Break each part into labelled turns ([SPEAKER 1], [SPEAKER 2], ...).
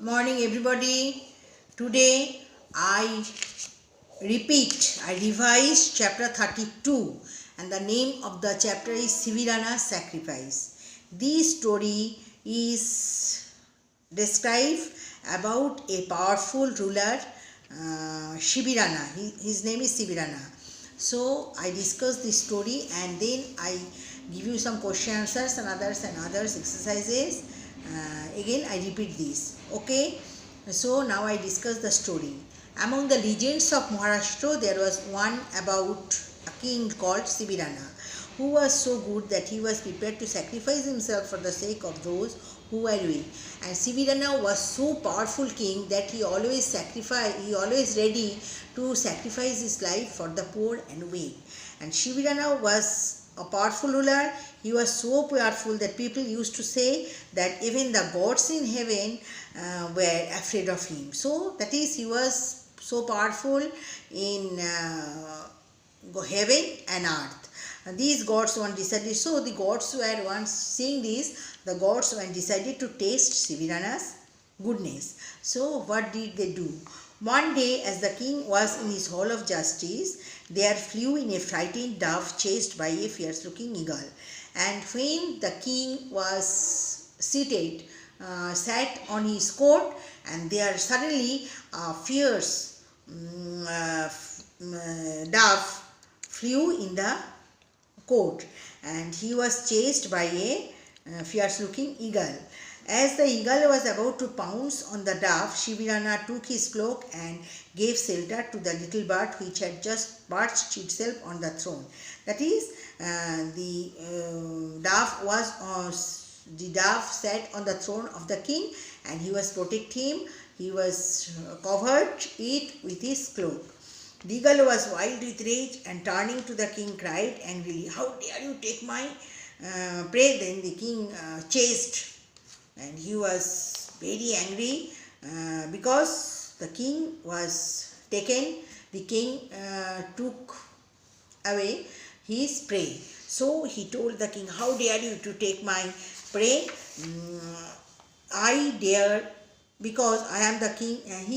[SPEAKER 1] morning, everybody. Today I revise chapter 32, and the name of the chapter is Sivirana Sacrifice. This story is described about a powerful ruler, Shivirana. His name is Sivirana. So I discuss this story and then I give you some question answers and others exercises. Again I repeat this. Okay. So now I discuss the story. Among the legends of Maharashtra, there was one about a king called Sivirana, who was so good that he was prepared to sacrifice himself for the sake of those who were weak. And Sivirana was so powerful king that he always ready to sacrifice his life for the poor and weak. And Sivirana was a powerful ruler. He was so powerful that people used to say that even the gods in heaven were afraid of him. So that is, he was so powerful in heaven and earth. And these gods one decided, so the gods were once seeing this, the gods one decided to taste Sivirana's goodness. So what did they do? One day, as the king was in his hall of justice, there flew in a frightened dove chased by a fierce-looking eagle. And when the king was sat on his court, and there suddenly a fierce dove flew in the court, and he was chased by a fierce-looking eagle. As the eagle was about to pounce on the dove, Sivirana took his cloak and gave shelter to the little bird which had just perched itself on the throne. That is, the dove sat on the throne of the king, and he was protecting him. He was covered it with his cloak. The eagle was wild with rage and turning to the king cried angrily, "How dare you take my prey?" Then the king chased, and he was very angry because the king was taken. The king took away his prey. So he told the king, "How dare you to take my prey? I dare, because I am the king." And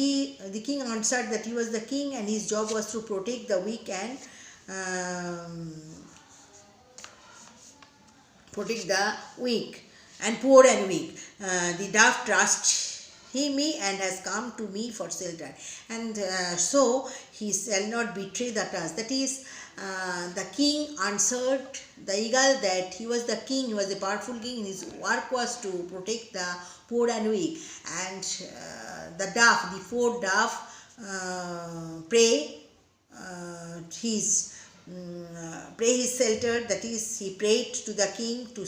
[SPEAKER 1] the king answered that he was the king and his job was to protect the weak and poor and weak. The dove trusts me and has come to me for shelter, and so he shall not betray the trust. That is, the king answered the eagle that he was the king, he was a powerful king, his work was to protect the poor and weak. And the four dove pray his shelter. That is, he prayed to the king to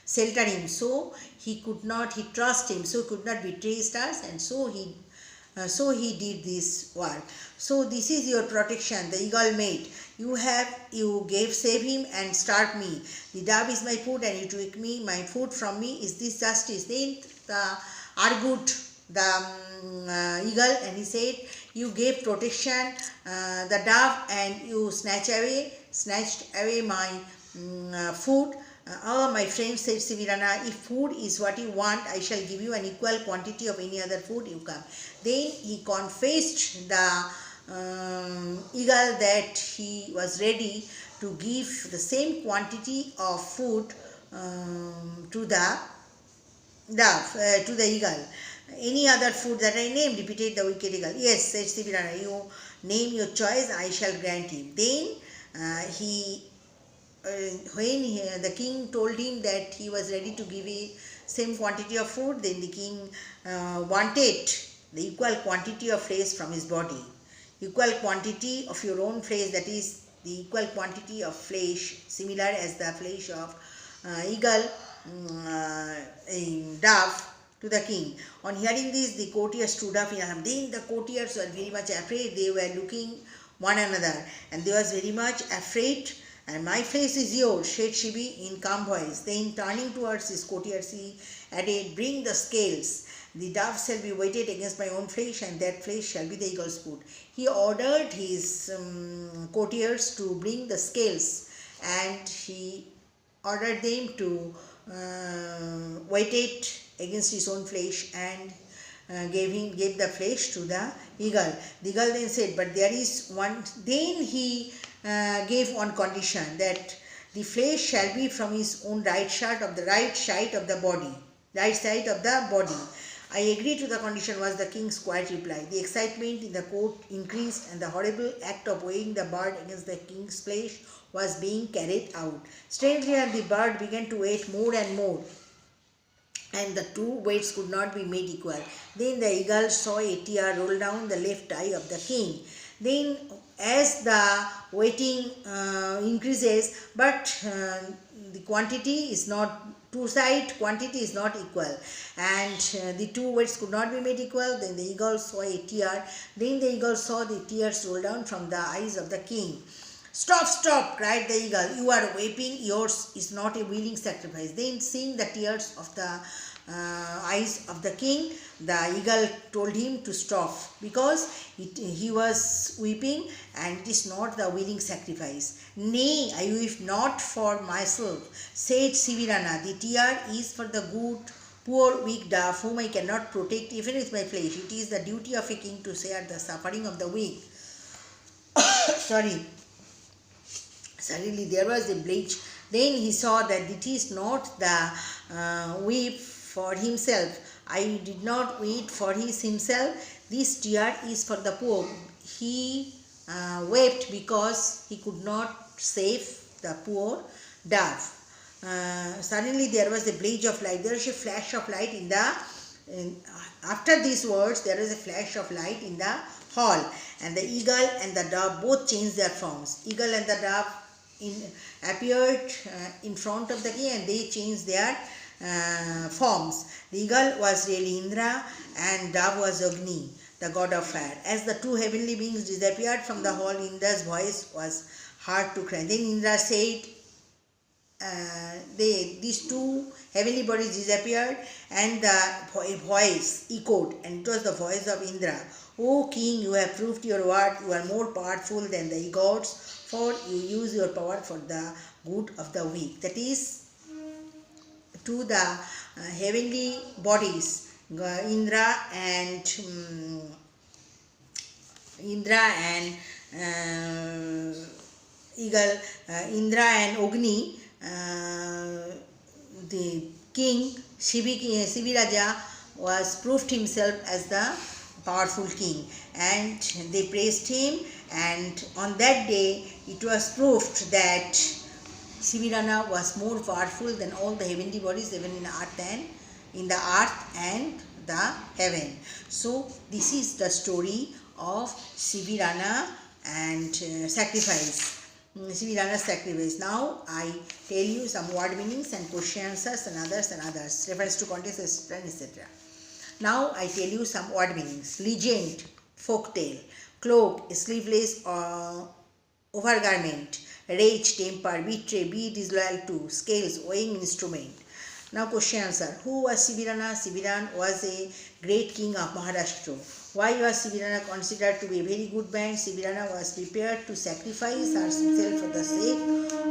[SPEAKER 1] shelter him, so he trust him, so he could not betray his trust, and so he did this work. So this is your protection, the eagle made. You gave save him and start me. The dove is my food and you took my food from me. Is this justice? Then argued the eagle, and he said, "You gave protection the dove and you snatched away my food." "Oh, my friend," said Sivirana, "if food is what you want, I shall give you an equal quantity of any other food you come." Then he confessed the eagle that he was ready to give the same quantity of food to the eagle. "Any other food that I name," repeated the wicked eagle. "Yes," said Sivirana, "you name your choice, I shall grant him." Then when the king told him that he was ready to give the same quantity of food, then the king wanted the equal quantity of flesh from his body. Equal quantity of your own flesh, that is, the equal quantity of flesh, similar as the flesh of eagle, dove, to the king. On hearing this, the courtiers stood up in alarm. Then the courtiers were very much afraid. They were looking one another, and they was very much afraid. "And my flesh is yours," said Shivi in calm voice. Then turning towards his courtiers, he added, "Bring the scales. The dove shall be weighted against my own flesh, and that flesh shall be the eagle's food." He ordered his courtiers to bring the scales, and he ordered them to weight it against his own flesh, and gave the flesh to the eagle. The eagle then said, but there is one. Then he gave one condition, that the flesh shall be from his own right side of the body. Right side of the body. I agree to the condition, was the king's quiet reply. The excitement in the court increased, and the horrible act of weighing the bird against the king's flesh was being carried out. Strangely, the bird began to weigh more and more, and the two weights could not be made equal. Then the eagle saw a tear roll down the left eye of the king. Then, as the weighting increases, but the quantity is not, two-side quantity is not equal, and the two weights could not be made equal. Then the eagle saw a tear. Then the eagle saw the tears roll down from the eyes of the king. Stop, stop, cried the eagle. You are weeping. Yours is not a willing sacrifice. Then, seeing the tears of the eyes of the king, the eagle told him to stop, because he was weeping, and it is not the willing sacrifice. Nay, I weep not for myself, said Sivirana. The tear is for the good, poor, weak dove, whom I cannot protect even with my flesh. It is the duty of a king to share the suffering of the weak. Sorry. Suddenly there was a bleach. Then he saw that it is not the weep for himself. I did not weep for himself. This tear is for the poor. He wept because he could not save the poor dove. Suddenly there was a blaze of light. There was a flash of light after these words, there was a flash of light in the hall, and the eagle and the dove both changed their forms. Eagle and the dove appeared in front of the king, and they changed their forms. The eagle was really Indra, and dove was Agni, the god of fire. As the two heavenly beings disappeared from the hall, Indra's voice was hard to cry. Then Indra said, these two heavenly bodies disappeared, and a voice echoed, and it was the voice of Indra. O king, you have proved your word. You are more powerful than the gods, for you use your power for the good of the weak. That is, to the heavenly bodies, Indra and eagle, Indra and Agni, the king Siviraja was proved himself as the powerful king, and they praised him, and on that day it was proved that Sivirana was more powerful than all the heavenly bodies, even in the earth and the heaven. So this is the story of Sivirana and sacrifice. Sivirana's sacrifice. Now I tell you some word meanings and question answers and others. Reference to context, etc. Now I tell you some word meanings. Legend, folktale. Cloak, sleeveless or overgarment. Rage, temper, betray, be disloyal to. Scales, weighing instrument. Now question answer. Who was Sivirana? Sivirana was a great king of Maharashtra. Why was Sivirana considered to be a very good man? Sivirana was prepared to sacrifice herself for the sake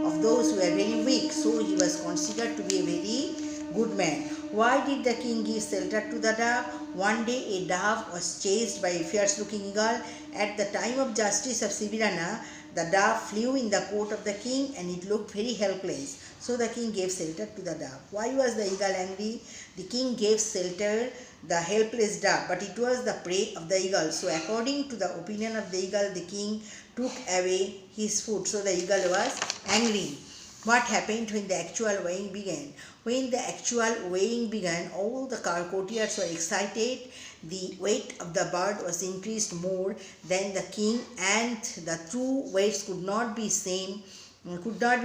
[SPEAKER 1] of those who were very weak. So he was considered to be a very good man. Why did the king give shelter to the dove? One day a dove was chased by a fierce-looking eagle. At the time of justice of Sivirana, the dove flew in the court of the king, and it looked very helpless. So the king gave shelter to the dove. Why was the eagle angry? The king gave shelter the helpless dove, but it was the prey of the eagle. So according to the opinion of the eagle, the king took away his food. So the eagle was angry. What happened when the actual weighing began? When the actual weighing began, all the courtiers were excited. The weight of the bird was increased more than the king, and the two weights could not be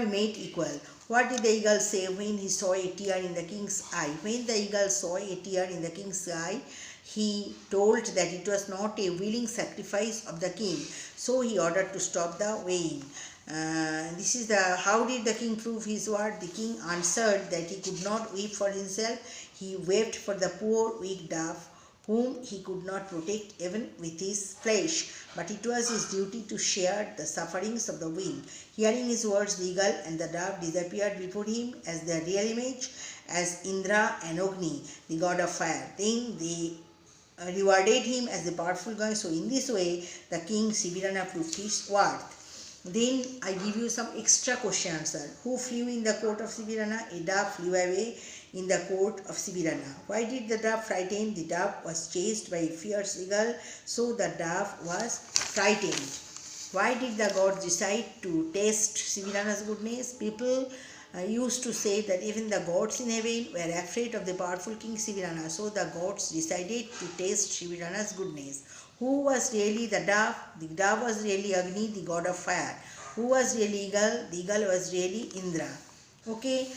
[SPEAKER 1] made equal. What did the eagle say when he saw a tear in the king's eye? When the eagle saw a tear in the king's eye, he told that it was not a willing sacrifice of the king. So he ordered to stop the weighing. This is how did the king prove his word? The king answered that he could not weep for himself. He wept for the poor weak dove, whom he could not protect even with his flesh, but it was his duty to share the sufferings of the weak. Hearing his words, the eagle and the dove disappeared before him as their real image, as Indra and Agni, the god of fire. Then they rewarded him as a powerful guy. So in this way, the king Sivirana proved his worth. Then I give you some extra question answer. Who flew in the court of Sivirana? A dove flew away in the court of Sivirana. Why did the dove frighten? The dove was chased by a fierce eagle, so the dove was frightened. Why did the gods decide to test Sivirana's goodness? People used to say that even the gods in heaven were afraid of the powerful king Sivirana, so the gods decided to test Sivirana's goodness. Who was really the dove? The dove was really Agni, the god of fire. Who was really eagle? The eagle was really Indra. Okay,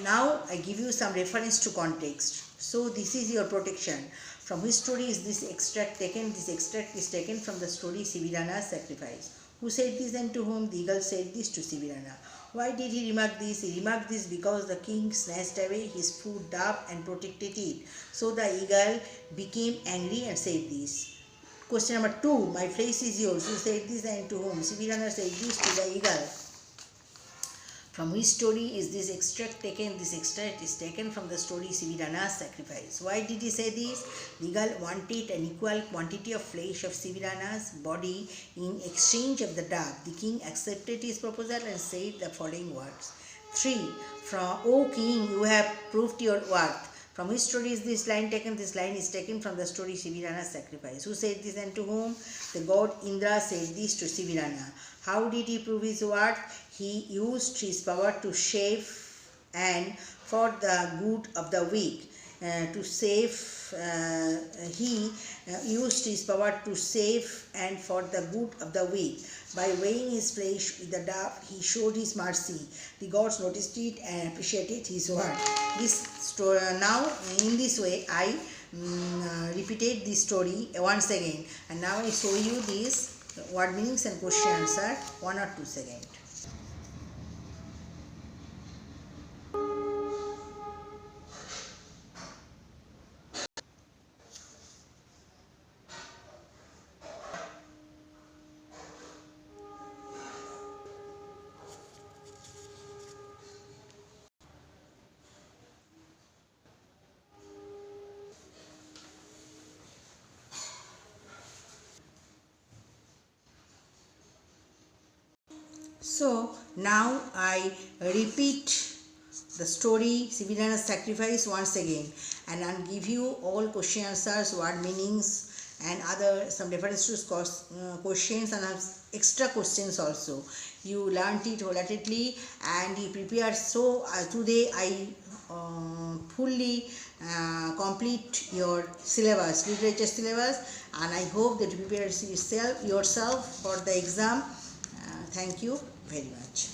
[SPEAKER 1] now I give you some reference to context. So this is your protection. From which story is this extract taken? This extract is taken from the story Sivirana's sacrifice. Who said this and to whom? The eagle said this to Sivirana. Why did he remark this? He remarked this because the king snatched away his food dove and protected it. So the eagle became angry and said this. Question number 2. My place is yours. Who said this and to whom? Sivirana said this to the eagle. From which story is this extract taken? This extract is taken from the story Sivirana's sacrifice. Why did he say this? The eagle wanted an equal quantity of flesh of Sivirana's body in exchange of the dove. The king accepted his proposal and said the following words. 3. O king, you have proved your worth. From which story is this line taken? This line is taken from the story Sivirana's sacrifice. Who said this and to whom? The god Indra said this to Sivirana. How did he prove his worth? He used his power to save and for the good of the weak. He used his power to save and for the good of the weak. By weighing his flesh with the dove, he showed his mercy. The gods noticed it and appreciated his work. Now, in this way, I repeated this story once again, and now I show you these word meanings and question answer 1 or 2 seconds. So now I repeat the story Sivirana's sacrifice once again, and I'll give you all question answers, word meanings, and other some references to questions and extra questions also. You learnt it wholeheartedly and you prepared. So today I fully complete your syllabus, literature syllabus, and I hope that you prepare yourself for the exam. Thank you very much.